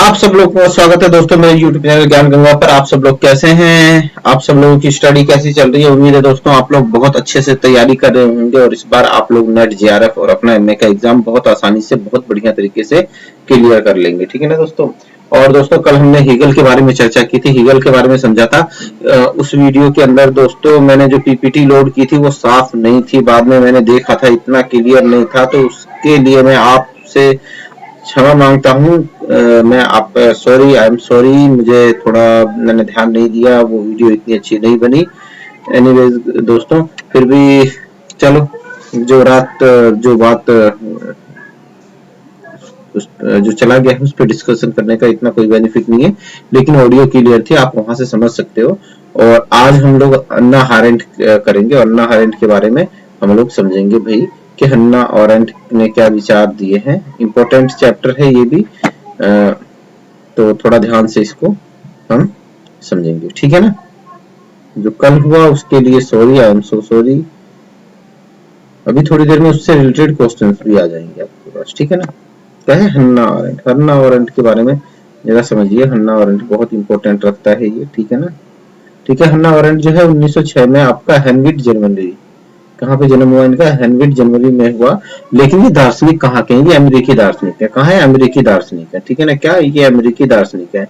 आप सब लोग को स्वागत है दोस्तों मेरे YouTube चैनल ज्ञान गंगा पर। आप सब लोग कैसे हैं? आप सब लोगों की स्टडी कैसी चल रही है? उम्मीद है दोस्तों आप लोग बहुत अच्छे से तैयारी कर रहे होंगे और इस बार आप लोग नेट जेआरएफ और अपना एमए का एग्जाम बहुत आसानी से बहुत बढ़िया तरीके से क्लियर कर लेंगे। ठीक है ना दोस्तों। और दोस्तों कल हमने हीगल के बारे में चर्चा की थी, हीगल के बारे में समझा था। उस वीडियो के अंदर दोस्तों मैंने जो पीपीटी लोड की थी वो साफ नहीं थी, बाद में मैंने देखा था इतना क्लियर नहीं था, तो उसके लिए मैं आपसे क्षमा मांगता हूँ। मैं आप सॉरी, आई एम सॉरी, मुझे थोड़ा मैंने ध्यान नहीं दिया, वो वीडियो इतनी अच्छी नहीं बनी। एनीवेज दोस्तों फिर भी चलो, जो बात जो चला गया है उस पर डिस्कशन करने का इतना कोई बेनिफिट नहीं है, लेकिन ऑडियो क्लियर थी, आप वहां से समझ सकते हो। और आज हम लोग अन्ना हारेंट करेंगे और अन्ना हारेंट के बारे में हम लोग समझेंगे भाई कि हन्ना अरेंट ने क्या विचार दिए हैं। इंपॉर्टेंट चैप्टर है ये भी, तो थोड़ा ध्यान से इसको हम समझेंगे। ठीक है ना। जो कल हुआ उसके लिए sorry, I am so sorry. अभी थोड़ी देर में उससे रिलेटेड क्वेश्चंस भी आ जाएंगे आपके पास। ठीक है ना। क्या है हन्ना अरेंट? हन्ना अरेंट के बारे में जरा समझिए। हन्ना अरेंट बहुत इंपॉर्टेंट रखता है ये। ठीक है ना। ठीक है। हन्ना अरेंट जो है 1906 में आपका हेनविट जर्मनी, कहाँ पे जन्म हुआ इनका? हेनविट जर्मनी में हुआ। लेकिन ये दार्शनिक कहाँ के हैं? ये अमेरिकी दार्शनिक है। कहाँ है? अमेरिकी दार्शनिक है। ठीक है ना। क्या ये अमेरिकी दार्शनिक है?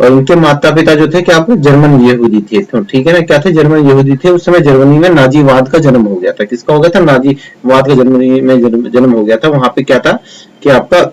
और उनके माता पिता जो थे क्या आपको जर्मन यहूदी थे। तो ठीक है ना। क्या थे? जर्मन यहूदी थे। उस समय जर्मनी में नाजीवाद का जन्म हो गया था। किसका हो गया था? नाजीवाद का जर्मनी में जन्म हो गया था। वहां पे क्या था कि आपका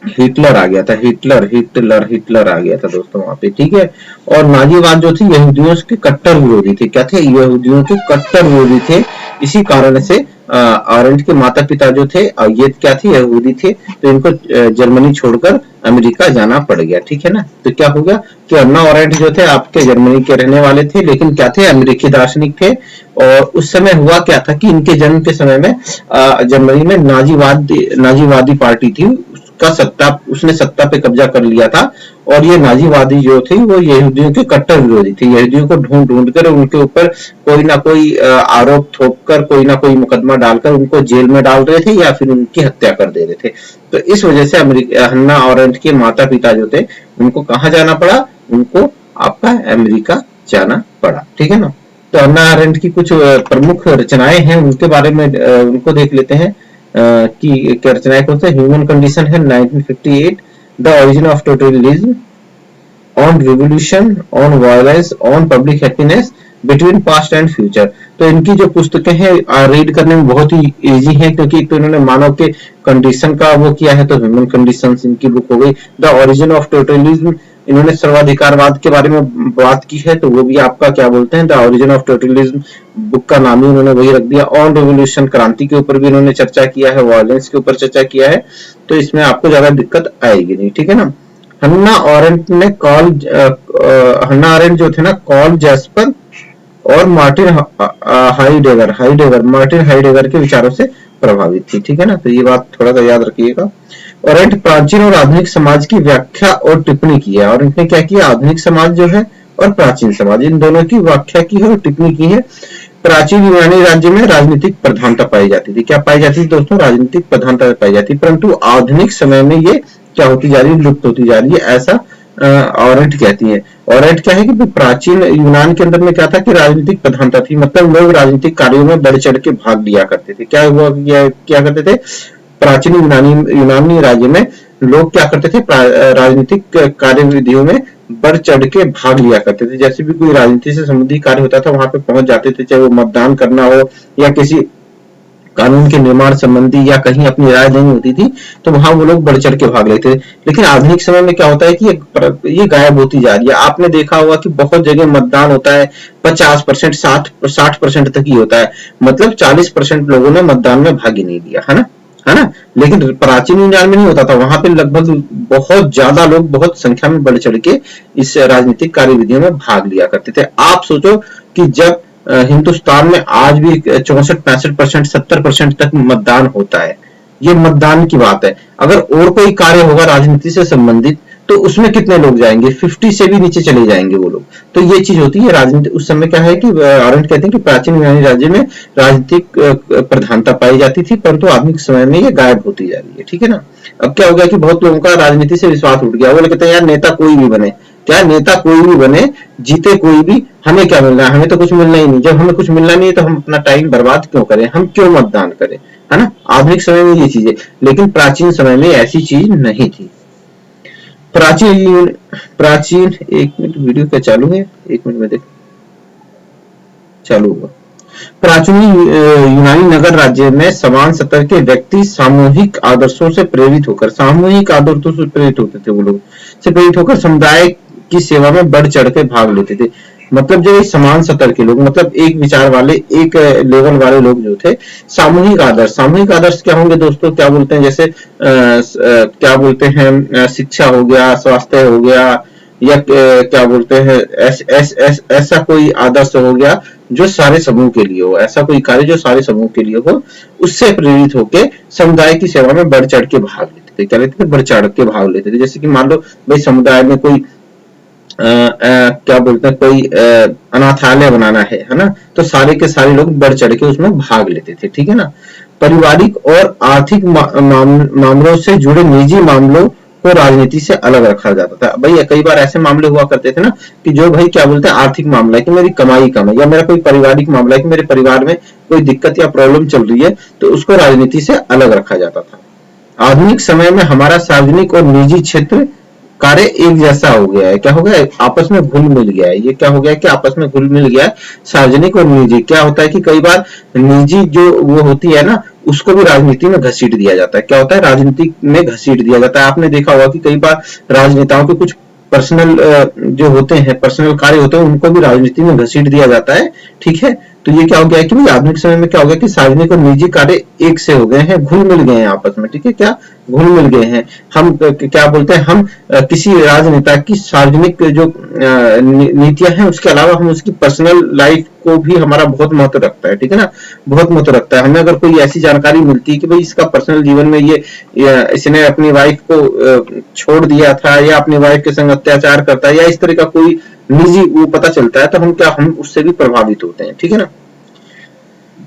हिटलर आ गया था। हिटलर आ गया था दोस्तों वहां पे। ठीक है। और नाजीवाद जो थे यहूदियों के कट्टर विरोधी थे। क्या थे? यहूदियों के कट्टर विरोधी थे। इसी कारण से अरेंट के माता पिता जो थे ये क्या थे? यहूदी थे। तो इनको जर्मनी छोड़कर अमेरिका जाना पड़ गया। ठीक है ना। तो क्या हो गया कि अन्ना अरेंट जो थे आपके जर्मनी के रहने वाले थे, लेकिन क्या थे? अमेरिकी दार्शनिक थे। और उस समय हुआ क्या था कि इनके जन्म के समय में जर्मनी में नाजीवादी पार्टी थी, उसने सत्ता पे कब्जा कर लिया था। और ये नाजीवादी जो थे वो यहूदियों के कट्टर विरोधी थे। यहूदियों को ढूंढ ढूंढ कर उनके ऊपर कोई ना कोई आरोप थोप कर, कोई ना कोई मुकदमा डालकर उनको जेल में डाल रहे थे या फिर उनकी हत्या कर दे रहे थे। तो इस वजह से हन्ना अरेंट के माता पिता जो थे उनको कहाँ जाना पड़ा? उनको आपका अमेरिका जाना पड़ा। ठीक है ना। तो हन्ना अरेंट की कुछ प्रमुख रचनाएं हैं, उनके बारे में उनको देख लेते हैं कि क्या रचनाएं कौन से। ह्यूमन कंडीशन है 1958, the origin of totalism, on revolution, on violence, on public happiness, between past and future. तो इनकी जो पुस्तकें हैं रीड करने में बहुत ही इजी है, क्योंकि तो इन्होंने मानव के कंडीशन का वो किया है। तो ह्यूमन कंडीशंस इनकी बुक हो गई। द ओरिजिन ऑफ टोटलिज्म, इन्होंने सर्वाधिकारवाद के बारे में बात की है, तो वो भी आपका क्या बोलते हैं, द ओरिजिन ऑफ टोटलिज्म बुक का नाम ही उन्होंने वही रख दिया। ऑन रिवोल्यूशन, क्रांति के ऊपर भी इन्होंने चर्चा किया है, वायलेंस के ऊपर चर्चा किया है, तो इसमें आपको ज्यादा दिक्कत आएगी नहीं। ठीक है ना। हन्ना अरेंट ने हन्ना अरेंट जो थे ना, कॉल जैस्पर और मार्टिन हाइडेगर के विचारों से प्रभावित थी। ठीक है ना। तो ये बात थोड़ा सा याद रखिएगा। अरेंट प्राचीन और आधुनिक समाज की व्याख्या और टिप्पणी की है। और इनने क्या किया? आधुनिक समाज जो है और प्राचीन समाज, इन दोनों की व्याख्या की है और टिप्पणी की है। प्राचीन यूनानी राज्य में राजनीतिक प्रधानता पाई जाती थी। क्या पाई जाती थी दोस्तों? राजनीतिक प्रधानता पाई जाती, परंतु आधुनिक समय में ये क्या होती जा रही है? लुप्त होती जा रही है, ऐसा ऑरेंट कहती है। ऑरेंट क्या है कि प्राचीन यूनान के अंदर में क्या था कि राजनीतिक प्रधानता थी, मतलब लोग राजनीतिक कार्यों में बढ़ चढ़ के भाग लिया करते थे। क्या हुआ? क्या करते थे? प्राचीन यूनानी राज्य में लोग क्या करते थे? राजनीतिक कार्यविधियों में बढ़ चढ़ के भाग लिया करते थे। जैसे भी कोई राजनीति से संबंधित कार्य होता था वहां पे पहुंच जाते थे, चाहे वो मतदान करना हो या किसी कानून के निर्माण संबंधी या कहीं अपनी राय देनी होती थी, तो वहां वो लोग बढ़ चढ़ के भाग लेते थे। लेकिन आधुनिक समय में क्या होता है कि ये गायब होती जा रही है। आपने देखा होगा कि बहुत जगह मतदान होता है 50%, 60% तक ही होता है, मतलब 40% लोगों ने मतदान में भाग ही नहीं लिया, है ना। लेकिन प्राचीन यूनान में नहीं होता था, वहां पे लगभग बहुत ज्यादा लोग बहुत संख्या में बढ़ चढ़ के इस राजनीतिक कार्यविधियों में भाग लिया करते थे। आप सोचो कि जब हिंदुस्तान में आज भी 64-65%, 70% तक मतदान होता है, ये मतदान की बात है। अगर और कोई कार्य होगा राजनीति से संबंधित तो उसमें कितने लोग जाएंगे, 50 से भी नीचे चले जाएंगे वो लोग। तो ये चीज होती है राजनीति। उस समय क्या है कि अरंट कहते हैं कि प्राचीन यूनानी राज्य में राजनीतिक प्रधानता पाई जाती थी, परंतु आधुनिक समय में ये गायब होती जा रही है, ठीक है ना। अब क्या हो गया कि बहुत लोगों का राजनीति से विश्वास उठ गया, वो लोग कहते हैं यार नेता कोई भी बने, क्या नेता कोई भी बने, जीते कोई भी, हमें क्या मिलना है, हमें तो कुछ मिलना ही नहीं। जब हमें कुछ मिलना नहीं है तो हम अपना टाइम बर्बाद क्यों करें, हम क्यों मतदान करें, है ना। आधुनिक समय में ये चीज है, लेकिन प्राचीन समय में ऐसी चीज नहीं थी। प्राचीन प्राचीन एक मिनट, वीडियो क्या चालू है, एक मिनट में देख, चालू होगा। प्राचीन यूनानी नगर राज्य में समान स्तर के व्यक्ति सामूहिक आदर्शों से प्रेरित होकर, सामूहिक आदर्शों से प्रेरित होते थे, वो लोग से प्रेरित होकर समुदाय की सेवा में बढ़ चढ़ के भाग लेते थे। मतलब जो समान स्तर के लोग, मतलब एक विचार वाले, एक लेवल वाले लोग जो थे, सामूहिक आदर्श। सामूहिक आदर्श क्या होंगे दोस्तों, क्या बोलते हैं, जैसे क्या बोलते हैं, शिक्षा हो गया, स्वास्थ्य हो गया, या क्या बोलते हैं, ऐसा कोई आदर्श हो गया जो सारे समूह के लिए हो, ऐसा कोई कार्य जो सारे समूह के लिए हो, उससे प्रेरित होके समुदाय की सेवा में बढ़ चढ़ के भाग लेते थे। क्या लेते थे, बढ़ चढ़ के भाग लेते थे। जैसे कि मान लो भाई समुदाय में कोई क्या बोलते हैं, कोई अनाथालय बनाना है ना, तो सारे के सारे लोग बढ़ चढ़ के उसमें भाग लेते थे, ठीक है ना। पारिवारिक और आर्थिक मामलों से जुड़े निजी मामलों को राजनीति से अलग रखा जाता था। भाई कई बार ऐसे मामले हुआ करते थे ना कि जो भाई क्या बोलते हैं, आर्थिक मामला है कि मेरी कमाई कम है, या मेरा कोई पारिवारिक मामला है कि मेरे परिवार में कोई दिक्कत या प्रॉब्लम चल रही है, तो उसको राजनीति से अलग रखा जाता था। आधुनिक समय में हमारा सार्वजनिक और निजी क्षेत्र कार्य एक जैसा हो गया है। क्या हो गया, आपस में घुल मिल गया है। ये क्या हो गया कि आपस में घुल मिल गया है, सार्वजनिक और निजी। क्या होता है कि कई बार निजी जो वो होती है ना, उसको भी राजनीति में घसीट दिया जाता है। क्या होता है, राजनीति में घसीट दिया जाता है। आपने देखा होगा कि कई बार राजनेताओं के कुछ पर्सनल जो होते हैं, पर्सनल कार्य होते हैं, उनको भी राजनीति में घसीट दिया जाता है, ठीक है। तो ये क्या हो गया है कि भाई आधुनिक समय में क्या हो गया कि सार्वजनिक और निजी कार्य एक से हो गए हैं, घुल मिल गए हैं आपस में, ठीक है। क्या घुल मिल गए हैं। हम क्या बोलते हैं, हम किसी राजनेता की सार्वजनिक जो नीतियां हैं, उसके अलावा हम उसकी पर्सनल लाइफ को भी हमारा बहुत महत्व रखता है, ठीक है ना, बहुत महत्व रखता है। हमें अगर कोई ऐसी जानकारी मिलती है कि भाई इसका पर्सनल जीवन में ये इसने अपनी वाइफ को छोड़ दिया था, या अपनी वाइफ के संग अत्याचार करता है, या इस तरह का कोई निजी वो पता चलता है, तो हम उससे भी प्रभावित होते हैं, ठीक है ना।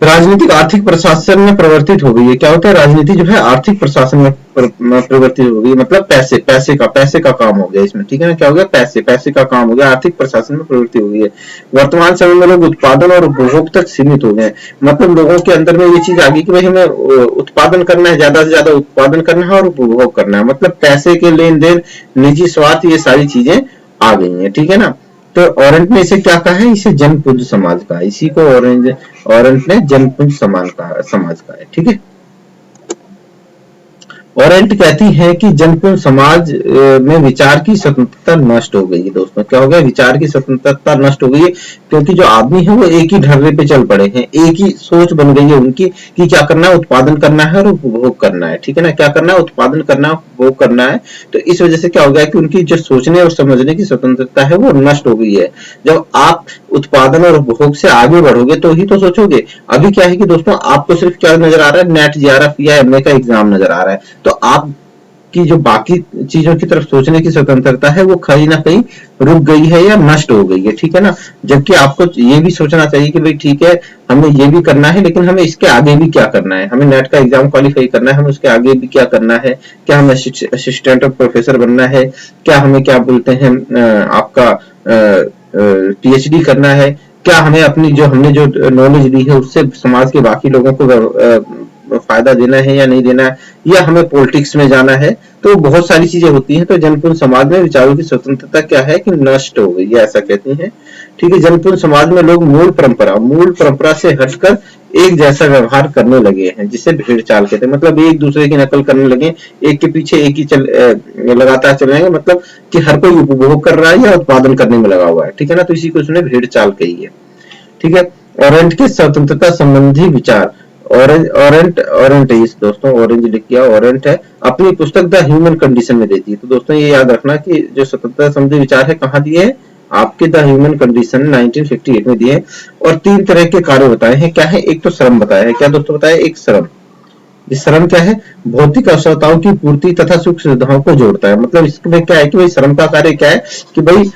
राजनीतिक आर्थिक प्रशासन में परिवर्तित हो गई है। क्या होता है, राजनीति जो है आर्थिक प्रशासन में परिवर्तित हो गई, मतलब पैसे का काम हो गया इसमें, ठीक है ना। क्या हो गया, पैसे का काम हो गया, आर्थिक प्रशासन में प्रवृत्ति हो गई है। वर्तमान समय में लोग उत्पादन और उपभोग तक सीमित हो गए, मतलब लोगों के अंदर में ये चीज आ गई कि भाई हमें उत्पादन करना है, ज्यादा से ज्यादा उत्पादन करना है और उपभोग करना है, मतलब पैसे के लेन देन, निजी स्वार्थ, ये सारी चीजें आ गई है, ठीक है ना। तो ऑरेंट ने इसे क्या कहा है, इसे जनपुंज समाज कहा, इसी को ऑरेंट ने जनपुंज समाज कहा है, ठीक है। ऑरेंट कहती है कि जनपुंज समाज में विचार की स्वतंत्रता नष्ट हो गई है। दोस्तों क्या हो गया, विचार की स्वतंत्रता नष्ट हो गई है, क्योंकि जो आदमी है वो एक ही ढर्रे पे चल पड़े हैं, एक ही सोच बन गई है उनकी कि क्या करना है, उत्पादन करना है और उपभोग करना है, ठीक है ना। क्या करना है, उत्पादन करना है, उपभोग करना है। तो इस वजह से क्या हो गया कि उनकी जो सोचने और समझने की स्वतंत्रता है वो नष्ट हो गई है। जब आप उत्पादन और उपभोग से आगे बढ़ोगे तो ही तो सोचोगे। अभी क्या है कि दोस्तों आपको सिर्फ क्या नजर आ रहा है, नेट जेआरएफ या एमए का एग्जाम नजर आ रहा है, तो आप की जो बाकी चीजों की तरफ सोचने की स्वतंत्रता है वो कहीं ना कहीं रुक गई है या नष्ट हो गई है, ठीक है ना। जबकि आपको ये भी सोचना चाहिए कि भाई ठीक है, हमें ये भी करना है, लेकिन हमें इसके आगे भी क्या करना है, हमें नेट का एग्जाम क्वालिफाई करना है, हमें उसके आगे भी क्या करना है, क्या हमें असिस्टेंट और प्रोफेसर बनना है, क्या हमें क्या बोलते हैं आपका पीएचडी करना है, क्या हमें अपनी जो हमने जो नॉलेज दी है उससे समाज के बाकी लोगों को फायदा देना है या नहीं देना है, या हमें पॉलिटिक्स में जाना है। तो बहुत सारी चीजें होती हैं। तो जनपूर्ण समाज में विचारों की स्वतंत्रता क्या है कि नष्ट हो गई है, ऐसा कहती हैं, ठीक है। जनपूर्ण समाज में लोग मूल परंपरा से हटकर एक जैसा व्यवहार करने लगे हैं, जिसे भेड़ चाल कहते हैं, मतलब एक दूसरे की नकल करने लगे, एक के पीछे एक ही लगातार चल रहे हैं, मतलब कि हर कोई उपभोग कर रहा है या उत्पादन करने में लगा हुआ है, ठीक है ना। तो इसी को उसने भेड़ चाल कही है, ठीक है। ऑरेंज के स्वतंत्रता संबंधी विचार, ऑरेंट है इस दोस्तों, ऑरेंज लिख किया, ऑरेंट है, अपनी पुस्तक द ह्यूमन कंडीशन में देती है। तो दोस्तों ये याद रखना कि जो स्वतंत्रता संबंधी विचार है कहाँ दिए हैं, आपके द ह्यूमन कंडीशन 1958 में दिए हैं। और 3 तरह के कार्य बताए हैं, क्या है, एक तो श्रम बताया है, क्या दोस्तों बताया, एक श्रम, ये श्रम क्या है? भौतिक आवश्यकताओं की पूर्ति तथा सुख सुविधाओं को जोड़ता है। मतलब इसमें क्या है कि भाई श्रम का कार्य क्या है कि भाई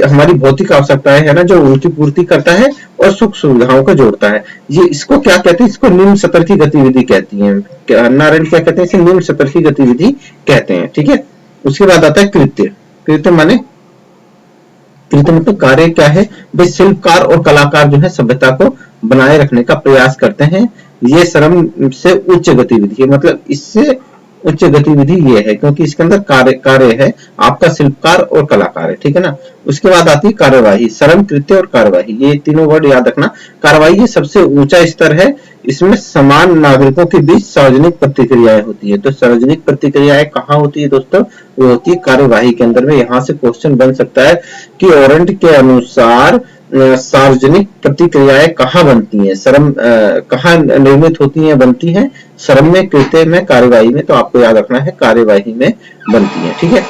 हमारी भौतिक आवश्यकताएं है ना, जो उनकी पूर्ति करता है और सुख सुविधाओं को जोड़ता है। ये इसको क्या कहते हैं? इसको निम्न स्तर की गतिविधि कहती है। हन्ना अरेंट क्या कहते हैं? इसे निम्न स्तर की गतिविधि कहते हैं। ठीक है, उसके बाद आता है कृत्य। कृत्य माने, कृत्य मतलब कार्य क्या है? भाई शिल्पकार और कलाकार जो है सभ्यता को बनाए रखने का प्रयास करते हैं। ये श्रम से उच्च गतिविधि है, मतलब इससे उच्च गतिविधि ये है क्योंकि इसके अंदर कार्य है, आपका शिल्पकार और कलाकार है। ठीक है ना। उसके बाद आती है कार्यवाही। श्रम, कृत्य और कार्यवाही, ये तीनों वर्ड याद रखना। कार्यवाही ये सबसे ऊंचा स्तर है, इसमें समान नागरिकों के बीच सार्वजनिक प्रतिक्रियाएं होती है। तो सार्वजनिक प्रतिक्रियाएं कहाँ होती है दोस्तों? वो होती है कार्यवाही के अंदर में। यहाँ से क्वेश्चन बन सकता है कि ऑरेंट के अनुसार सार्वजनिक प्रतिक्रियाएं कहाँ बनती हैं? श्रम कहाँ निर्मित होती हैं, बनती हैं? श्रम में, कृत्य में, कार्यवाही में। तो आपको याद रखना है कार्यवाही में बनती है। ठीक है।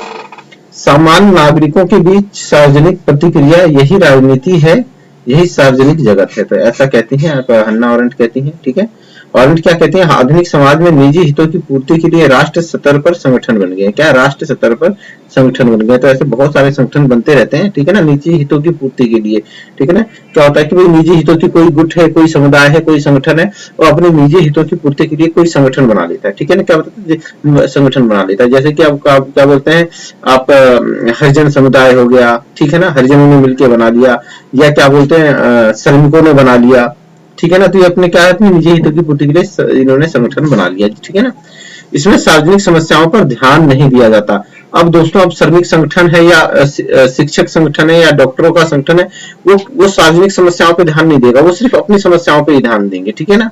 सामान्य नागरिकों के बीच सार्वजनिक प्रतिक्रिया, यही राजनीति है, यही सार्वजनिक जगत है। तो ऐसा कहती हैं हन्ना अरेंट कहती हैं। ठीक है। अरेंट क्या कहती हैं? आधुनिक समाज में निजी हितों की पूर्ति के लिए राष्ट्र स्तर पर संगठन बन गए। क्या? राष्ट्र स्तर पर संगठन बन गए। तो ऐसे बहुत सारे संगठन बनते रहते हैं। ठीक है ना, निजी हितों की पूर्ति के लिए। ठीक है ना। क्या होता है कि भाई निजी हितों की कोई गुट है, कोई समुदाय है, कोई संगठन है, और अपने निजी हितों की पूर्ति के लिए कोई संगठन बना लेता है। ठीक है ना। क्या बताते हैं? संगठन बना लेता है। जैसे कि आप क्या बोलते हैं, आप हरिजन समुदाय हो गया। ठीक है ना, हरिजनों ने मिलकर बना लिया, या क्या बोलते हैं श्रमिकों ने बना लिया। ठीक है ना। तो ये अपने क्या है, अपनी निजी हितों की पूर्ति के लिए इन्होंने संगठन बना लिया। ठीक है ना। इसमें सार्वजनिक समस्याओं पर ध्यान नहीं दिया जाता। अब दोस्तों, अब श्रमिक संगठन है या शिक्षक संगठन है या डॉक्टरों का संगठन है, वो सार्वजनिक समस्याओं पर ध्यान नहीं देगा, वो सिर्फ अपनी समस्याओं पर ही ध्यान देंगे। ठीक है ना।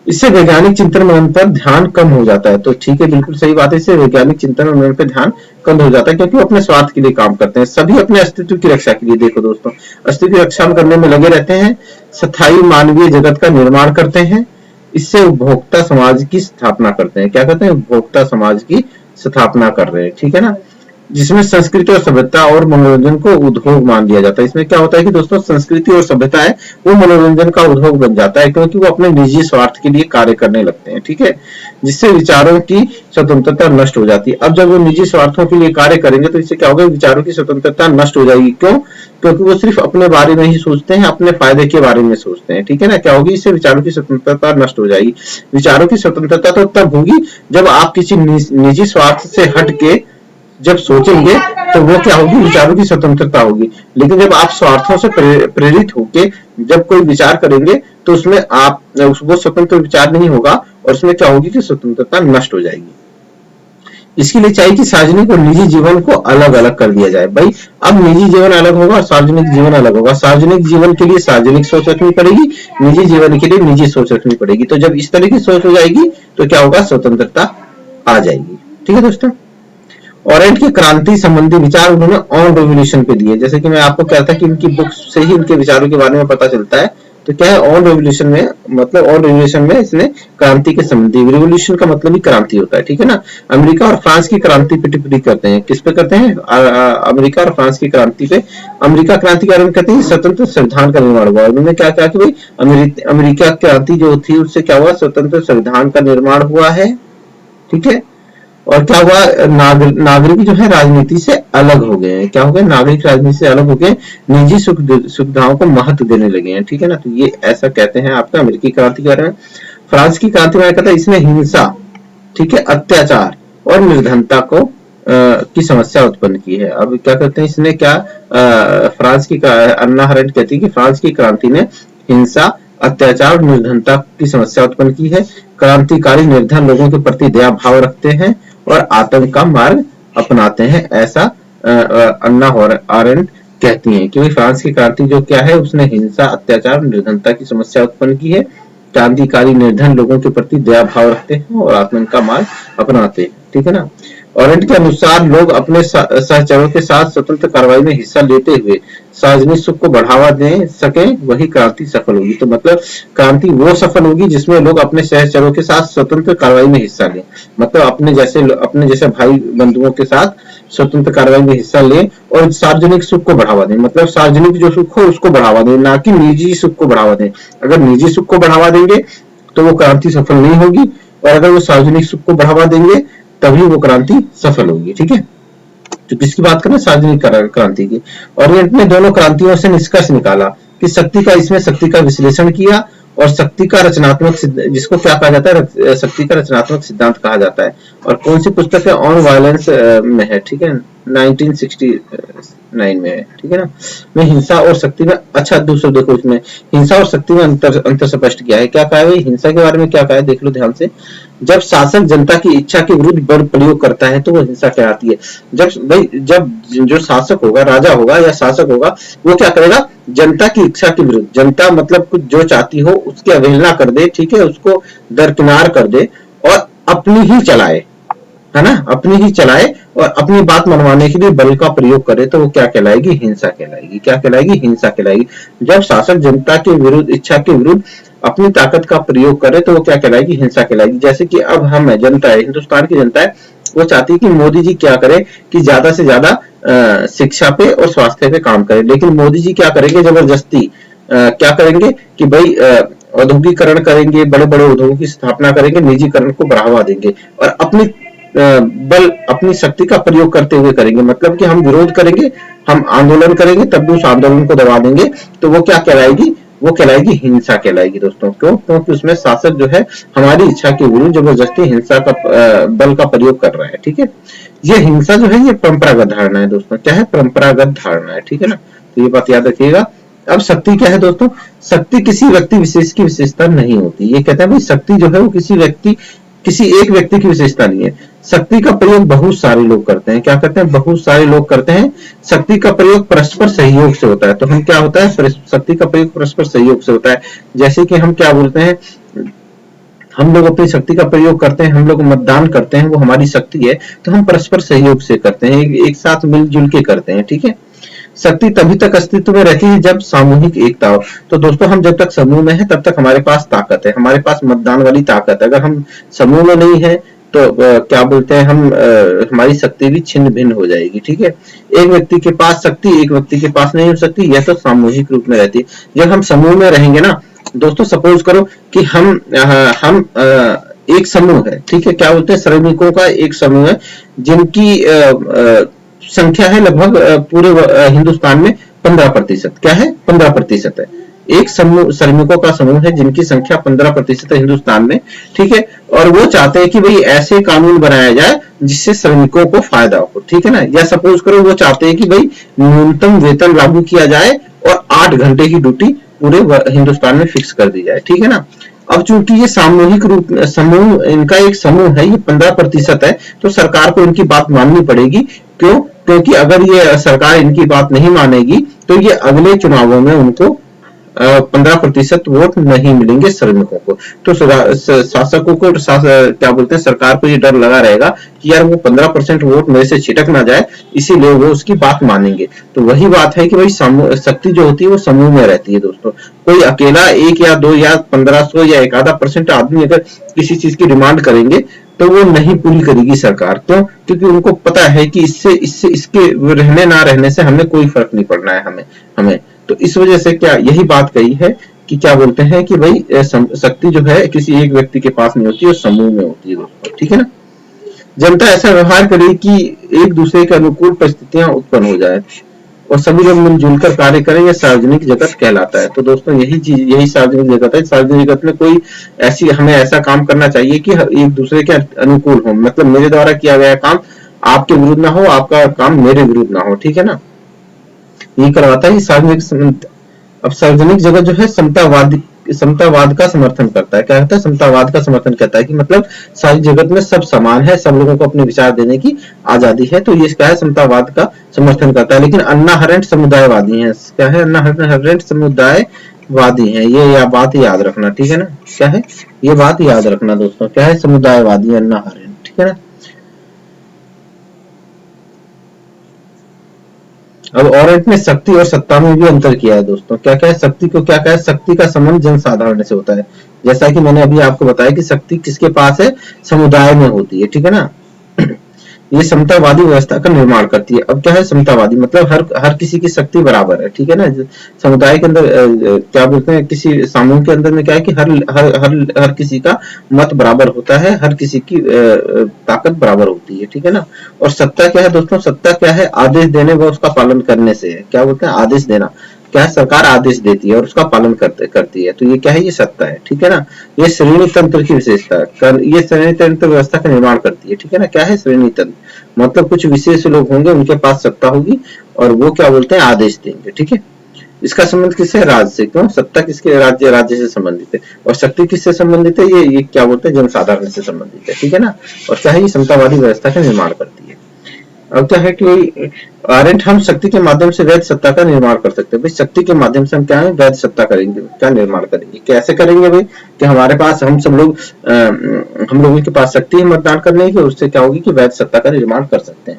इससे वैज्ञानिक चिंतन मनन पर ध्यान कम हो जाता है। तो ठीक है, बिल्कुल सही बात है। इससे वैज्ञानिक चिंतन मनन पर ध्यान कम हो जाता है क्योंकि वो अपने स्वार्थ के लिए काम करते हैं। सभी अपने अस्तित्व की रक्षा के लिए, देखो दोस्तों, अस्तित्व की रक्षा करने में लगे रहते हैं, स्थायी मानवीय जगत का निर्माण करते हैं। इससे उपभोक्ता समाज की स्थापना करते हैं। क्या करते हैं? उपभोक्ता समाज की स्थापना कर रहे हैं। ठीक है ना। जिसमें संस्कृति और सभ्यता और मनोरंजन को उद्योग मान लिया जाता है। इसमें क्या होता है कि दोस्तों, संस्कृति और सभ्यता है वो मनोरंजन का उद्योग बन जाता है क्योंकि वो अपने निजी स्वार्थ के लिए कार्य करने लगते हैं। ठीक है। जिससे विचारों की स्वतंत्रता नष्ट हो जाती है। अब जब वो निजी स्वार्थों के लिए कार्य करेंगे तो इससे क्या होगा? विचारों की स्वतंत्रता नष्ट हो जाएगी। क्यों? क्योंकि वो सिर्फ अपने बारे में ही सोचते हैं, अपने फायदे के बारे में सोचते हैं। ठीक है ना। क्या होगी? इससे विचारों की स्वतंत्रता नष्ट हो जाएगी। विचारों की स्वतंत्रता तो तब होगी जब आप किसी निजी स्वार्थ से हट के जब सोचेंगे तो वो क्या होगी? विचारों की स्वतंत्रता होगी। लेकिन जब आप स्वार्थों से प्रेरित होके जब कोई विचार करेंगे तो उसमें आप वो स्वतंत्र विचार नहीं होगा और उसमें क्या होगी कि स्वतंत्रता नष्ट हो जाएगी। इसके लिए चाहिए कि सार्वजनिक और निजी जीवन को अलग अलग कर दिया जाए। भाई अब निजी जीवन अलग होगा और सार्वजनिक जीवन अलग होगा। सार्वजनिक जीवन के लिए सार्वजनिक सोच रखनी पड़ेगी, निजी जीवन के लिए निजी सोच रखनी पड़ेगी। तो जब इस तरह की सोच हो जाएगी तो क्या होगा? स्वतंत्रता आ जाएगी। ठीक है दोस्तों। ऑरेंट के क्रांति संबंधी विचार उन्होंने ऑन रेवोल्यूशन पे दिए। जैसे कि मैं आपको कहता कि इनकी बुक से ही इनके विचारों के बारे में पता चलता है। तो क्या है? ऑन रेवोल्यूशन में, मतलब ऑन रेवोल्यूशन में इसने क्रांति के संबंधी, रेवोल्यूशन का मतलब ही क्रांति होता है। ठीक है ना। अमेरिका और फ्रांस की क्रांति पे टिप्पणी करते हैं। किस पे करते हैं? अमेरिका और फ्रांस की क्रांति पे। अमेरिका क्रांति के बारे में कहते हैं स्वतंत्र संविधान का निर्माण हुआ। उन्होंने क्या कहा कि भाई अमेरिका क्रांति जो थी उससे क्या हुआ? स्वतंत्र संविधान का निर्माण हुआ है। ठीक है। और क्या हुआ? नागरिक जो है राजनीति से अलग हो गए हैं। क्या हो गए? नागरिक राजनीति से अलग हो गए, निजी सुविधाओं को महत्व देने लगे हैं। ठीक है ना। तो ये ऐसा कहते हैं आपका अमेरिकी क्रांति के बारे में। फ्रांस की क्रांति में कहता है इसने हिंसा, ठीक है, अत्याचार और निर्धनता को की समस्या उत्पन्न की है। अब क्या कहते हैं इसने? क्या फ्रांस की, अन्ना अरेंट कहती है कि फ्रांस की क्रांति ने हिंसा, अत्याचार और निर्धनता की समस्या उत्पन्न की है। क्रांतिकारी निर्धन लोगों के प्रति दया भाव रखते हैं और आतंक का मार्ग अपनाते हैं। ऐसा अन्ना अरेंट कहती हैं कि फ्रांस की क्रांति जो क्या है उसने हिंसा, अत्याचार और निर्धनता की समस्या उत्पन्न की है। क्रांतिकारी निर्धन लोगों के प्रति दया भाव रखते हैं और आतंक का मार्ग अपनाते हैं। ठीक है ना। ऑरेंट के अनुसार लोग अपने सहचरों के साथ स्वतंत्र कार्रवाई में हिस्सा लेते हुए सार्वजनिक सुख को बढ़ावा दे सके, वही क्रांति सफल होगी। तो मतलब क्रांति वो सफल होगी जिसमें लोग अपने सहचरों के साथ स्वतंत्र कार्रवाई में हिस्सा लें। मतलब अपने जैसे भाई बंधुओं के साथ स्वतंत्र कार्रवाई में हिस्सा लें और सार्वजनिक सुख को बढ़ावा दें। मतलब सार्वजनिक जो सुख हो उसको बढ़ावा दें, ना कि निजी सुख को बढ़ावा दें। अगर निजी सुख को बढ़ावा देंगे तो वो क्रांति सफल नहीं होगी। और अगर वो सार्वजनिक सुख को बढ़ावा देंगे तभी वो क्रांति सफल होगी। ठीक है, तो किसकी बात करें, सार्वजनिक क्रांति की। ओरिएंट ने दोनों क्रांतियों से निष्कर्ष निकाला कि शक्ति का विश्लेषण किया और शक्ति का रचनात्मक, जिसको क्या कहा जाता है, शक्ति का रचनात्मक सिद्धांत कहा जाता है। और कौन सी पुस्तक है, ऑन वायलेंस में है। ठीक है, 1969 में है। ठीक है ना, मैं हिंसा और शक्ति में, अच्छा दूसरा देखो, इसमें हिंसा और शक्ति में अंतर स्पष्ट किया है। क्या कहा है, हिंसा के बारे में क्या कहा है, देख लो ध्यान से। जब शासक जनता की इच्छा के विरुद्ध बल प्रयोग करता है तो वो हिंसा कहलाती है। जब जो शासक होगा, राजा होगा या शासक होगा, वो क्या करेगा, जनता की इच्छा के विरुद्ध, जनता मतलब कुछ जो चाहती हो उसकी अवहेलना कर दे, ठीक है, उसको दरकिनार कर दे और अपनी ही चलाए, है ना, अपनी ही चलाए और अपनी बात मनवाने के लिए बल का प्रयोग करे तो वो क्या कहलाएगी, हिंसा कहलाएगी। क्या कहलाएगी, हिंसा कहलाएगी। जब शासक जनता के विरुद्ध, इच्छा के विरुद्ध अपनी ताकत का प्रयोग करे तो वो क्या कहलाएगी, हिंसा कहलाएगी। जैसे कि अब हम है, जनता है, हिंदुस्तान की जनता है, वो चाहती है कि मोदी जी क्या करे कि ज्यादा से ज्यादा शिक्षा पे और स्वास्थ्य पे काम करे, लेकिन मोदी जी क्या करेंगे, जबरदस्ती क्या करेंगे कि भाई औद्योगिकरण करेंगे, बड़े बड़े उद्योगों की स्थापना करेंगे, निजीकरण को बढ़ावा देंगे और अपनी बल, अपनी शक्ति का प्रयोग करते हुए करेंगे। मतलब कि हम विरोध करेंगे, हम आंदोलन करेंगे, तब भी उस आंदोलन को दबा देंगे, तो वो क्या कहलाएगी, वो कहलाएगी हिंसा कहलाएगी दोस्तों। क्यों, क्योंकि उसमें शासक जो है हमारी इच्छा के विरुद्ध जबरदस्ती हिंसा का बल का प्रयोग कर रहा है। ठीक है, ये हिंसा जो है ये परंपरागत धारणा है दोस्तों। क्या है, परंपरागत धारणा है। ठीक है ना, तो ये बात याद रखिएगा। अब शक्ति क्या है दोस्तों, शक्ति किसी व्यक्ति विशेष की विशेषता नहीं होती। ये कहते हैं भाई शक्ति जो है वो किसी एक व्यक्ति की विशेषता नहीं है। शक्ति का प्रयोग बहुत सारे लोग करते हैं। क्या करते हैं, बहुत सारे लोग करते हैं। शक्ति का प्रयोग परस्पर सहयोग से होता है। तो हम क्या होता है, शक्ति का प्रयोग परस्पर सहयोग से होता है। जैसे कि हम क्या बोलते हैं, हम लोग अपनी शक्ति का प्रयोग करते हैं, हम लोग मतदान करते हैं, वो हमारी शक्ति है, तो हम परस्पर सहयोग से करते हैं, एक साथ मिलजुल के करते हैं। ठीक है, शक्ति तभी तक अस्तित्व में रहती है जब सामूहिक एकता हो। तो दोस्तों हम जब तक समूह में है तब तक हमारे पास ताकत है, हमारे पास मतदान वाली ताकत है। अगर हम समूह में नहीं है तो क्या बोलते हैं हम, हमारी शक्ति भी छिन्न भिन्न हो जाएगी। ठीक है, एक व्यक्ति के पास शक्ति एक व्यक्ति के पास नहीं हो सकती, यह तो सामूहिक रूप में रहती है। जब हम समूह में रहेंगे ना दोस्तों, सपोज करो कि हम एक समूह है, ठीक है, क्या बोलते हैं, श्रमिकों का एक समूह है जिनकी संख्या है लगभग पूरे हिंदुस्तान में 15%। क्या है, 15% है। एक समूह, श्रमिकों का समूह है जिनकी संख्या 15% है हिंदुस्तान में। ठीक है, और वो चाहते हैं कि भाई ऐसे कानून बनाया जाए जिससे श्रमिकों को फायदा हो। ठीक है ना, या सपोज करो वो चाहते हैं कि भाई न्यूनतम वेतन लागू किया जाए और 8 घंटे की ड्यूटी पूरे हिंदुस्तान में फिक्स कर दी जाए। ठीक है ना, अब चूंकि ये सामूहिक रूप समूह, इनका एक समूह है, ये 15% है, तो सरकार को इनकी बात माननी पड़ेगी। क्यों, क्योंकि अगर ये सरकार इनकी बात नहीं मानेगी तो ये अगले चुनावों में उनको 15% वोट नहीं मिलेंगे श्रमिकों को। तो शासकों को क्या बोलते हैं, सरकार को ये डर लगा रहेगा कि यार वो 15% वोट मेरे से छिटक ना जाए, इसीलिए वो उसकी बात मानेंगे। तो वही बात है कि भाई शक्ति जो होती है वो समूह में रहती है दोस्तों। कोई अकेला 1 या 2 या 1500 या 1/2% आदमी अगर किसी चीज की डिमांड करेंगे तो वो नहीं पूरी करेगी सरकार। क्यों, क्योंकि उनको पता है कि इसके रहने ना रहने से हमें कोई फर्क नहीं पड़ना है हमें। तो इस वजह से क्या यही बात कही है कि क्या बोलते हैं कि भाई शक्ति जो है किसी एक व्यक्ति के पास नहीं होती, वो समूह में होती है दोस्तों। ठीक है ना, जनता ऐसा व्यवहार करे कि एक दूसरे के अनुकूल परिस्थितियां उत्पन्न हो जाए और सभी लोग मिलजुल कर कार्य करें, यह सार्वजनिक जगत कहलाता है। तो दोस्तों यही सार्वजनिक जगत है। सार्वजनिक जगत में कोई हमें ऐसा काम करना चाहिए कि एक दूसरे के अनुकूल हो, मतलब मेरे द्वारा किया गया काम आपके विरुद्ध ना हो, आपका काम मेरे विरुद्ध ना हो। ठीक है ना, ये करवाता है सार्वजनिक। अब सार्वजनिक जगत जो है समतावाद का समर्थन करता है। क्या कहता है, समतावाद का समर्थन करता है कि मतलब सारी जगत में सब समान है, सब लोगों को अपने विचार देने की आजादी है। तो ये क्या है, समतावाद का समर्थन करता है। लेकिन अन्ना हरेंट समुदायवादी है। क्या है, अन्ना हरेंट समुदायवादी है। ये बात याद रखना। ठीक है ना, क्या है, ये बात याद रखना दोस्तों। क्या है, समुदायवादी अन्ना हरेंट। ठीक है ना, अब ऑरेंट ने शक्ति और सत्ता में भी अंतर किया है दोस्तों। क्या क्या है, शक्ति को क्या क्या है, शक्ति का संबंध जनसाधारण से होता है। जैसा कि मैंने अभी आपको बताया कि शक्ति किसके पास है, समुदाय में होती है। ठीक है ना, ये समतावादी व्यवस्था का निर्माण करती है। अब क्या है समतावादी, मतलब हर किसी की शक्ति बराबर है, ठीक है ना। समुदाय के अंदर क्या बोलते हैं, किसी समूह के अंदर में क्या है कि हर किसी का मत बराबर होता है, हर किसी की ताकत बराबर होती है, ठीक है ना। और सत्ता क्या है दोस्तों, सत्ता क्या है, आदेश देने व उसका पालन करने से है। क्या बोलते हैं, आदेश देना। क्या है, सरकार आदेश देती है और उसका पालन करती है, तो ये क्या है, ये सत्ता है, ठीक है ना। ये श्रेणी तंत्र की विशेषता है, ये श्रेणी तंत्र व्यवस्था का निर्माण करती है, ठीक है ना। क्या है श्रेणी तंत्र, मतलब कुछ विशेष लोग होंगे, उनके पास सत्ता होगी और वो क्या बोलते हैं, आदेश देंगे, ठीक है। इसका संबंध किससे, राज्य से। क्यों, सत्ता किसके, राज्य से संबंधित है, और शक्ति किससे संबंधित है, ये क्या बोलते हैं, जनसाधारण से संबंधित है, ठीक है ना। और क्या है, ये समतावादी व्यवस्था का निर्माण करती है। अब क्या है कि आरेंट, हम शक्ति के माध्यम से वैध सत्ता का निर्माण कर सकते हैं। भाई शक्ति के माध्यम से हम क्या है, वैध सत्ता करेंगे, क्या निर्माण करेंगे, कैसे करेंगे भाई, कि हमारे पास हम सब लोग हम लोगों के पास शक्ति है मतदान करने की, उससे क्या होगी कि वैध सत्ता का निर्माण कर सकते हैं।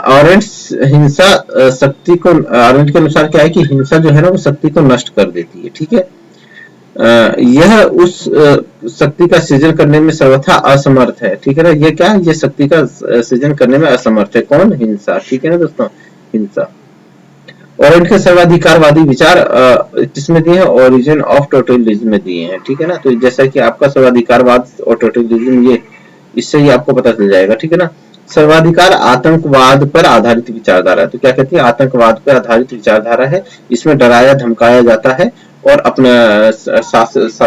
ऑरेंट हिंसा शक्ति को, ऑरेंट के अनुसार क्या है कि हिंसा जो है ना वो शक्ति को नष्ट कर देती है, ठीक है। यह उस शक्ति का सृजन करने में सर्वथा असमर्थ है, ठीक है ना। ये क्या है, ये शक्ति का सृजन करने में असमर्थ है, कौन, हिंसा, ठीक है ना दोस्तों, हिंसा। और इनके सर्वाधिकारवादी विचार किसमें दिए हैं, ओरिजिन ऑफ टोटलिज्म में दिए हैं, ठीक है ना। तो जैसा कि आपका सर्वाधिकारवाद और टोटलिज्म, ये इससे ही आपको पता चल जाएगा, ठीक है ना। सर्वाधिकार आतंकवाद पर आधारित विचारधारा है, तो क्या कहती है, आतंकवाद पर आधारित विचारधारा है। इसमें डराया धमकाया जाता है और अपना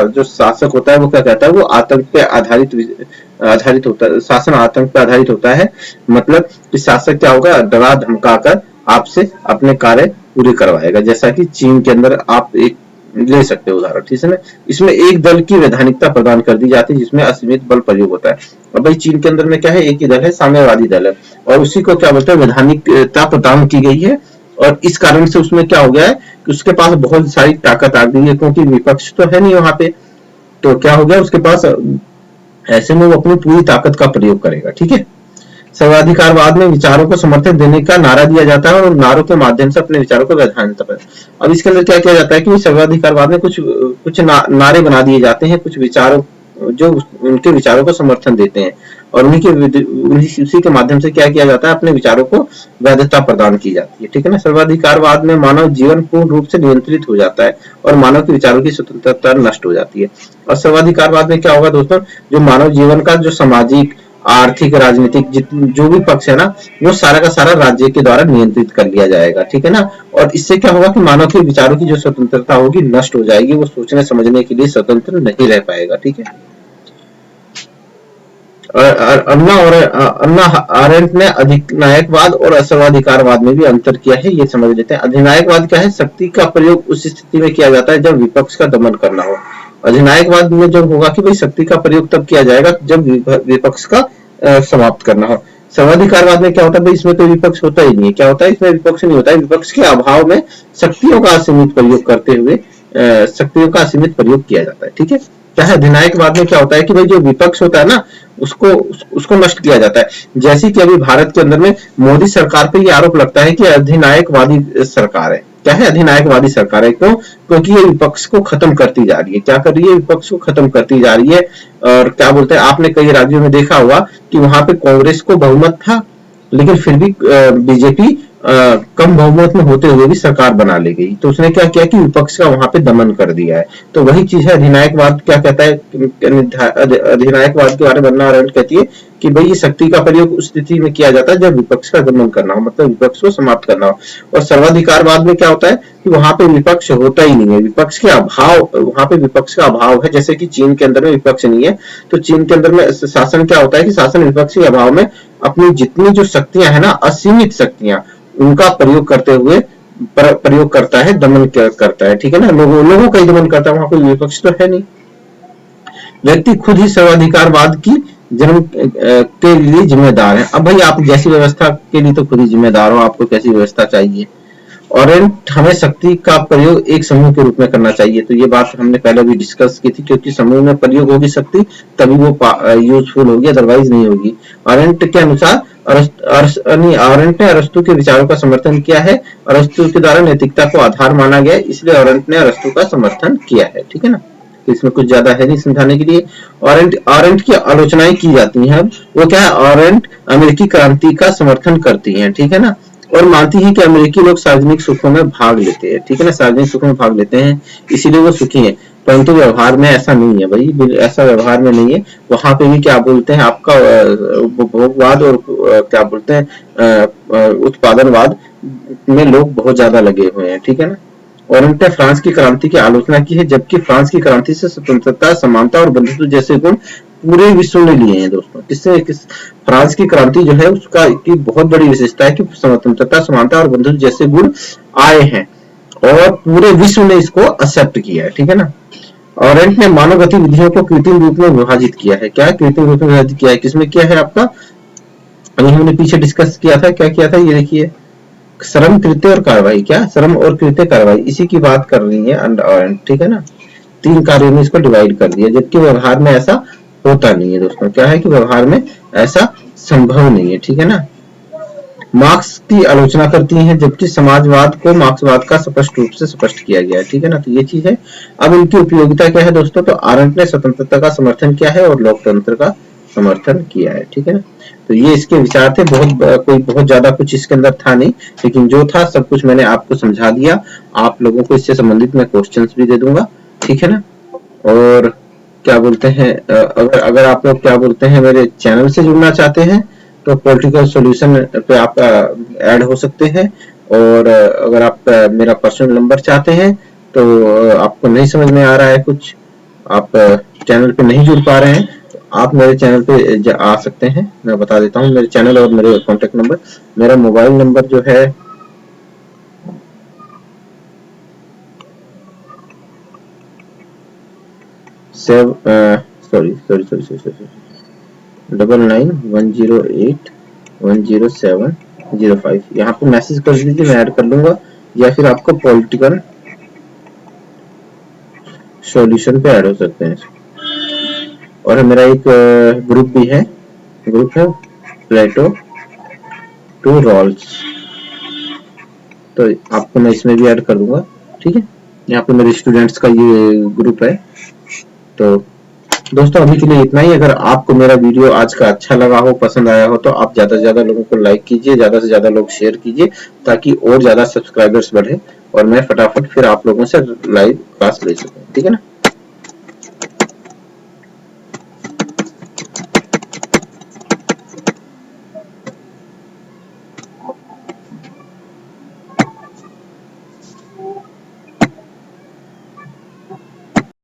जो शासक होता है वो क्या कहता है, वो आतंक पे आधारित होता है, शासन आतंक पे आधारित होता है। मतलब कि शासक क्या होगा, डरा धमका कर आपसे अपने कार्य पूरे करवाएगा। जैसा कि चीन के अंदर आप एक ले सकते हो उदाहरण, ठीक है ना। इसमें एक दल की वैधानिकता प्रदान कर दी जाती है जिसमें असीमित बल प्रयोग होता है। अब भाई चीन के अंदर में क्या है, एक ही दल है, साम्यवादी दल है, और उसी को क्या बोलते हैं, वैधानिकता प्रदान की गई है। और इस कारण से उसमें क्या हो गया है कि उसके पास बहुत सारी ताकत आ गई है, क्योंकि विपक्ष तो है नहीं वहां पे, तो क्या हो गया उसके पास, ऐसे में वो अपनी पूरी ताकत का प्रयोग करेगा, ठीक है। सर्वाधिकारवाद में विचारों को समर्थन देने का नारा दिया जाता है और नारों के माध्यम से अपने विचारों को वैधानिकता पर। अब इसके अंदर क्या किया जाता है कि सर्वाधिकारवाद में कुछ नारे बना दिए जाते हैं, कुछ विचारों जो उनके विचारों को समर्थन देते हैं, और उसी के माध्यम से क्या किया जाता है, अपने विचारों को वैधता प्रदान की जाती है, ठीक है ना। सर्वाधिकारवाद में मानव जीवन पूर्ण रूप से नियंत्रित हो जाता है और मानव के विचारों की स्वतंत्रता नष्ट हो जाती है। और सर्वाधिकारवाद में क्या होगा दोस्तों, जो मानव जीवन का जो सामाजिक, आर्थिक, राजनीतिक जो भी पक्ष है ना, वो सारा का सारा राज्य के द्वारा नियंत्रित कर लिया जाएगा, ठीक है ना। और इससे क्या होगा कि मानव के विचारों की जो स्वतंत्रता होगी नष्ट हो जाएगी, वो सोचने समझने के लिए स्वतंत्र नहीं रह पाएगा, ठीक है। अन्ना आरेंट ने अधिनायकवाद और सर्वाधिकारवाद में भी अंतर किया है, ये समझ लेते हैं। अधिनायकवाद क्या है, शक्ति का प्रयोग उस स्थिति में किया जाता है जब विपक्ष का दमन करना हो। अधिनायकवाद में जब होगा कि भाई शक्ति का प्रयोग तब किया जाएगा जब विपक्ष का समाप्त करना हो। सर्वाधिकारवाद में क्या होता है भाई, इसमें तो विपक्ष होता ही नहीं है। क्या होता है, इसमें विपक्ष नहीं होता है, विपक्ष के अभाव में शक्तियों का असीमित प्रयोग करते हुए शक्तियों का असीमित प्रयोग किया जाता है, ठीक है। क्या है, अधिनायकवाद में क्या होता है कि भाई जो विपक्ष होता है ना, उसको नष्ट किया जाता है। जैसे कि अभी भारत के अंदर में मोदी सरकार पे ये आरोप लगता है कि अधिनायकवादी सरकार है। क्या है, अधिनायकवादी सरकार है, क्यों, क्योंकि ये विपक्ष को खत्म करती जा रही है। क्या कर रही है, विपक्ष को खत्म करती जा रही है। और क्या बोलते हैं, आपने कई राज्यों में देखा होगा कि वहां पे कांग्रेस को बहुमत था, लेकिन फिर भी बीजेपी कम बहुमत में होते हुए भी सरकार बना ले गई। तो उसने क्या किया कि विपक्ष का वहां पे दमन कर दिया है। तो वही चीज है अधिनायकवाद। क्या कहता है, अधिनायकवाद के बारे में अन्ना अरेंट कहती है कि भाई ये शक्ति का प्रयोग उस स्थिति में किया जाता है जब विपक्ष का दमन करना हो, मतलब विपक्ष को समाप्त करना हो। और सर्वाधिकारवाद में क्या होता है कि वहां पे विपक्ष होता ही नहीं है, विपक्ष के अभाव, वहां पे विपक्ष का अभाव है। जैसे कि चीन के अंदर में विपक्ष नहीं है, तो चीन के अंदर में शासन क्या होता है कि शासन विपक्ष के अभाव में अपनी जितनी जो शक्तियां है ना, असीमित शक्तियां, उनका प्रयोग करते हुए प्रयोग करता है, दमन करता है, ठीक है ना। लोगों का ही दमन करता है, वहां कोई विपक्ष तो है नहीं। व्यक्ति खुद ही सर्वाधिकारवाद की जन्म के लिए जिम्मेदार है। अब भाई आप जैसी व्यवस्था के लिए तो खुद ही जिम्मेदार हो, आपको कैसी व्यवस्था चाहिए। और हमें शक्ति का प्रयोग एक समूह के रूप में करना चाहिए। तो ये बात हमने पहले भी डिस्कस की थी, क्योंकि समूह में प्रयोग होगी शक्ति तभी वो यूजफुल होगी, अदरवाइज नहीं होगी। अरेंट के अनुसार अरेंट ने अरस्तु के विचारों का समर्थन किया है। अरस्तु के द्वारा नैतिकता को आधार माना गया है, इसलिए अरेंट ने अरस्तु का समर्थन किया है, ठीक है ना। तो इसमें कुछ ज्यादा है नहीं समझाने के लिए। ऑरेंट की आलोचनाएं की जाती हैं। अब वो क्या है, ऑरेंट अमेरिकी क्रांति का समर्थन करती हैं, ठीक है ना, और मानती है कि अमेरिकी लोग सार्वजनिक सुखों में भाग लेते हैं, ठीक है ना, सार्वजनिक सुखों में भाग लेते हैं इसीलिए वो सुखी हैं। परंतु व्यवहार में ऐसा नहीं है भाई, ऐसा व्यवहार में नहीं है। वहां पे भी क्या बोलते हैं आपका उपभोगवाद और क्या बोलते हैं उत्पादनवाद में लोग बहुत ज्यादा लगे हुए हैं, ठीक है ना। और उन्होंने फ्रांस की क्रांति की आलोचना की है, जबकि फ्रांस की क्रांति से स्वतंत्रता, समानता और बंधुत्व जैसे गुण पूरे विश्व ने लिए हैं दोस्तों। फ्रांस की क्रांति जो है उसका की बहुत बड़ी विशेषता है कि स्वतंत्रता, समानता और बंधुत्व जैसे गुण आए हैं और पूरे विश्व ने इसको एक्सेप्ट किया है, ठीक है ना। ऑरेंट ने मानव गतिविधियों को कृत्रिम रूप में विभाजित किया है। क्या कृत्रिम रूप में विभाजित किया है, किसमें किया है आपका, अभी हमने पीछे डिस्कस किया था, क्या किया था, ये देखिए श्रम, कृत्य और कार्रवाई, क्या श्रम और कृत्य कार्रवाई, इसी की बात कर रही है ऑरेंट, ठीक है ना। 3 कार्यों में इसको डिवाइड कर दिया, जबकि व्यवहार में ऐसा होता नहीं है दोस्तों। क्या है कि व्यवहार में ऐसा संभव नहीं है, ठीक है ना। मार्क्स की आलोचना करती हैं, जबकि समाजवाद को मार्क्सवाद का स्पष्ट रूप से स्पष्ट किया गया है, ठीक है ना। तो ये चीज है। अब इनकी उपयोगिता क्या है दोस्तों, तो आरंट ने स्वतंत्रता का समर्थन किया है और लोकतंत्र का समर्थन किया है, ठीक है ना। तो ये इसके विचार थे, कोई बहुत ज्यादा कुछ इसके अंदर था नहीं, लेकिन जो था सब कुछ मैंने आपको समझा दिया। आप लोगों को इससे संबंधित मैं क्वेश्चंस भी दे दूंगा, ठीक है ना। और क्या बोलते हैं, अगर आप लोग क्या बोलते हैं मेरे चैनल से जुड़ना चाहते हैं तो पॉलिटिकल सॉल्यूशन पे आप ऐड हो सकते हैं। और अगर आप मेरा पर्सनल नंबर चाहते हैं तो आपको नहीं समझ में आ रहा है कुछ, आप चैनल पे नहीं जुड़ पा रहे हैं, तो आप मेरे चैनल पे आ सकते हैं। मैं बता देता हूँ मेरे चैनल और मेरे कॉन्टेक्ट नंबर। मेरा मोबाइल नंबर जो है सॉरी 9910810705, यहाँ पे मैसेज कर दीजिए, मैं ऐड कर लूंगा, या फिर आपको पॉलिटिकल सॉल्यूशन पे ऐड हो सकते हैं। और मेरा एक ग्रुप भी है, ग्रुप है प्लेटो टू रोल्स, तो आपको मैं इसमें भी ऐड कर दूंगा, ठीक है। यहाँ पे मेरे स्टूडेंट्स का ये ग्रुप है। तो दोस्तों अभी के लिए इतना ही। अगर आपको मेरा वीडियो आज का अच्छा लगा हो, पसंद आया हो, तो आप ज्यादा से ज्यादा लोगों को लाइक कीजिए, ज्यादा से ज्यादा लोग शेयर कीजिए, ताकि और ज्यादा सब्सक्राइबर्स बढ़े और मैं फटाफट फिर आप लोगों से लाइव क्लास ले सकूं, ठीक है ना।